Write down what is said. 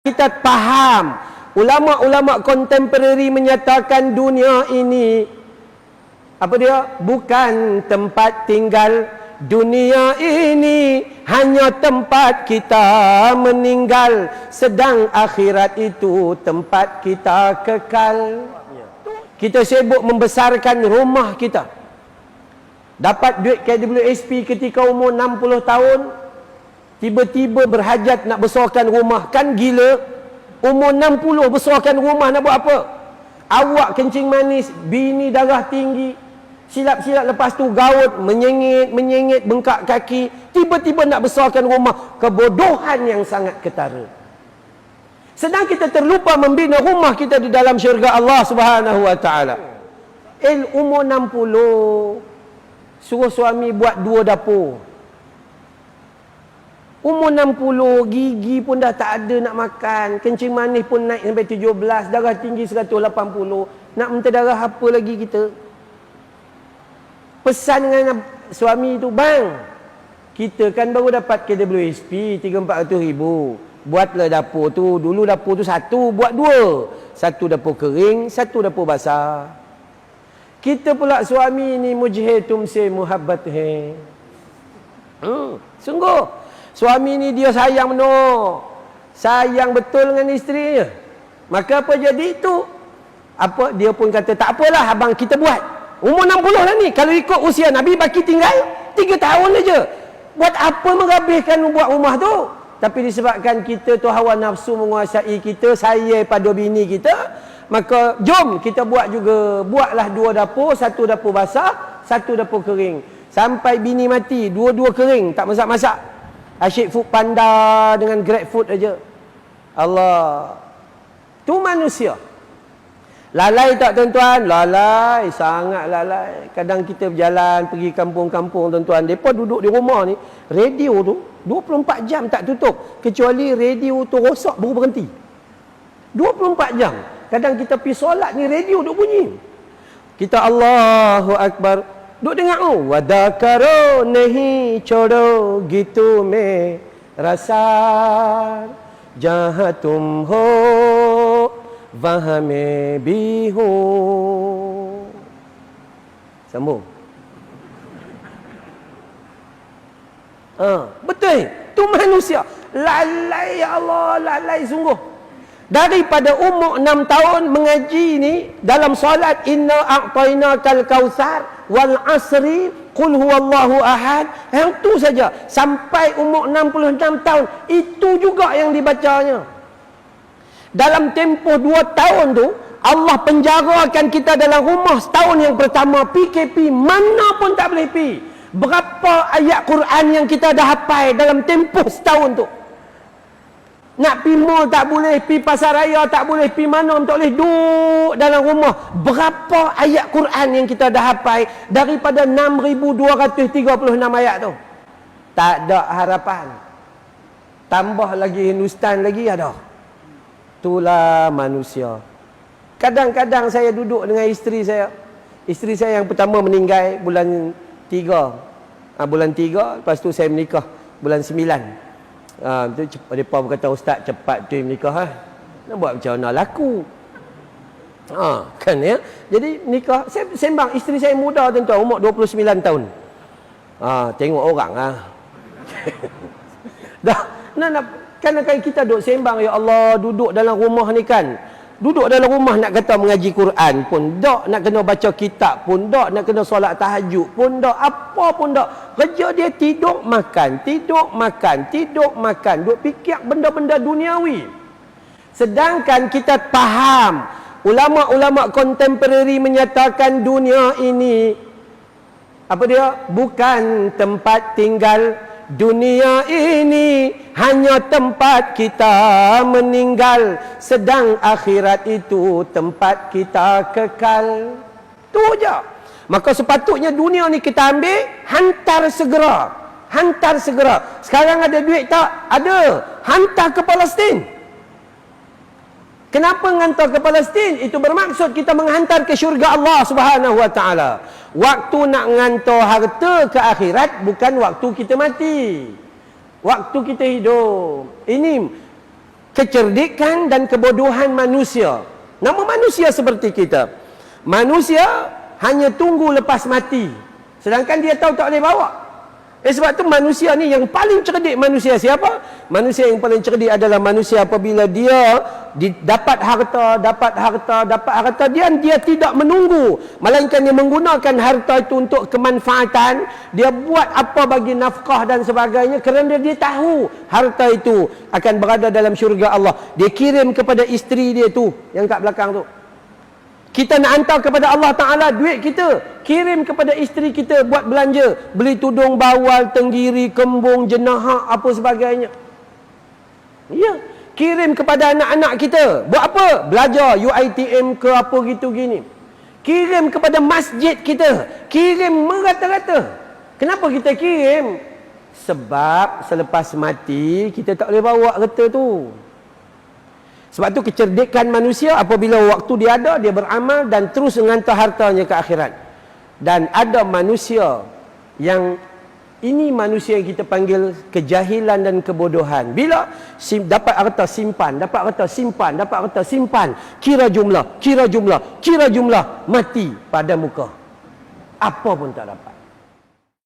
Kita faham, ulama-ulama kontemporari menyatakan dunia ini apa dia? Bukan tempat tinggal. Dunia ini hanya tempat kita meninggal, sedang akhirat itu tempat kita kekal. Kita sibuk membesarkan rumah kita. Dapat duit KWSP ketika umur 60 tahun, tiba-tiba berhajat nak besarkan rumah. Kan gila. Umur 60 besarkan rumah nak buat apa? Awak kencing manis, bini darah tinggi, silap-silap lepas tu gaut, menyengit, bengkak kaki, tiba-tiba nak besarkan rumah. Kebodohan yang sangat ketara. Sedang kita terlupa membina rumah kita di dalam syurga Allah Subhanahu wa taala. Umur 60 suruh suami buat 2 dapur. Umur 60, gigi pun dah tak ada nak makan, kencing manis pun naik sampai 17, darah tinggi 180. Nak minta darah apa lagi kita? Pesan dengan suami tu, bang, kita kan baru dapat KWSP 300-400 ribu. Buatlah dapur tu. Dulu dapur tu satu, buat 2. Satu dapur kering, satu dapur basah. Kita pula suami ni mujhe tumse muhabbat hai. Sungguh. Suami ni dia sayang benar. Sayang betul dengan isterinya. Maka apa jadi itu? Apa dia pun kata, tak apalah abang, kita buat. Umur 60 lah ni. Kalau ikut usia Nabi, baki tinggal 3 tahun aja. Buat apa menghabiskan buat rumah tu? Tapi disebabkan kita tu hawa nafsu menguasai kita, sayang pada bini kita, maka jom kita buat juga. Buatlah 2 dapur, satu dapur basah, satu dapur kering. Sampai bini mati, 2-2 kering, tak masak-masak. Asyik food panda dengan grab food aja. Allah. Tu manusia. Lalai tak tuan-tuan? Lalai, sangat lalai. Kadang kita berjalan pergi kampung-kampung tuan-tuan, depa duduk di rumah ni, radio tu 24 jam tak tutup, kecuali radio tu rosak baru berhenti. 24 jam. Kadang kita pergi solat ni, radio duk bunyi. Kita Allahu Akbar, duk dengar wadakaro nahi chodo gitu me rasa jahatum ho wahame biho. Sambung. Betul. Tu manusia. Lalai ya Allah, lalai sungguh. Daripada umur 6 tahun mengaji ni dalam solat, inna a'tainakal kautsar wal asri qul huwallahu ahad. Yang tu saja sampai umur 66 tahun, itu juga yang dibacanya. Dalam tempoh 2 tahun tu Allah penjarakan kita dalam rumah setahun yang pertama, PKP, mana pun tak boleh pergi. Berapa ayat Quran yang kita dah hafal dalam tempoh setahun tu? Nak pergi mall tak boleh, pergi pasar raya tak boleh, pergi mana tak boleh, duduk dalam rumah. Berapa ayat Quran yang kita dah hafal daripada 6,236 ayat tu? Tak ada harapan. Tambah lagi Hindustan lagi ada. Itulah manusia. Kadang-kadang saya duduk dengan isteri saya. Isteri saya yang pertama meninggal bulan 3. Bulan 3, lepas tu saya menikah bulan 9. Mereka berkata, ustaz cepat tu menikah. Nak buat macam mana laku. Kan ya. Jadi nikah, saya sembang isteri saya muda tuan-tuan, umur 29 tahun. Tengok orang dah kan kita duduk sembang, ya Allah, duduk dalam rumah ni kan. Duduk dalam rumah nak kata mengaji Quran pun dak, nak kena baca kitab pun dak, nak kena solat tahajud pun dak, apa pun dak. Kerja dia tidur makan, tidur makan, tidur makan, duk fikir benda-benda duniawi. Sedangkan kita faham, ulama-ulama kontemporari menyatakan dunia ini apa dia? Bukan tempat tinggal. Dunia ini hanya tempat kita meninggal, sedang akhirat itu tempat kita kekal. Tu je. Maka sepatutnya dunia ni kita ambil, hantar segera. Hantar segera. Sekarang ada duit tak? Ada. Hantar ke Palestin. Kenapa menghantar ke Palestin? Itu bermaksud kita menghantar ke syurga Allah Subhanahu wa taala. Waktu nak menghantar harta ke akhirat bukan waktu kita mati. Waktu kita hidup. Ini kecerdikan dan kebodohan manusia. Nama manusia seperti kita. Manusia hanya tunggu lepas mati, sedangkan dia tahu tak boleh bawa. Sebab tu manusia ni yang paling cerdik. Manusia siapa? Manusia yang paling cerdik adalah manusia apabila dia dapat harta, dia tidak menunggu, melainkan dia menggunakan harta itu untuk kemanfaatan. Dia buat apa bagi nafkah dan sebagainya, kerana dia tahu harta itu akan berada dalam syurga Allah. Dia kirim kepada isteri dia tu yang kat belakang tu. Kita nak hantar kepada Allah Ta'ala duit kita, kirim kepada isteri kita buat belanja, beli tudung bawal, tenggiri, kembung, jenahak, apa sebagainya. Ya, kirim kepada anak-anak kita, buat apa? Belajar UiTM ke apa gitu gini. Kirim kepada masjid kita, kirim merata-rata. Kenapa kita kirim? Sebab selepas mati kita tak boleh bawa harta tu. Sebab tu kecerdikan manusia apabila waktu dia ada, dia beramal dan terus menghantar hartanya ke akhirat. Dan ada manusia yang ini manusia yang kita panggil kejahilan dan kebodohan. Bila dapat harta simpan, dapat harta simpan, dapat harta simpan, kira jumlah, mati pada muka. Apa pun tak dapat.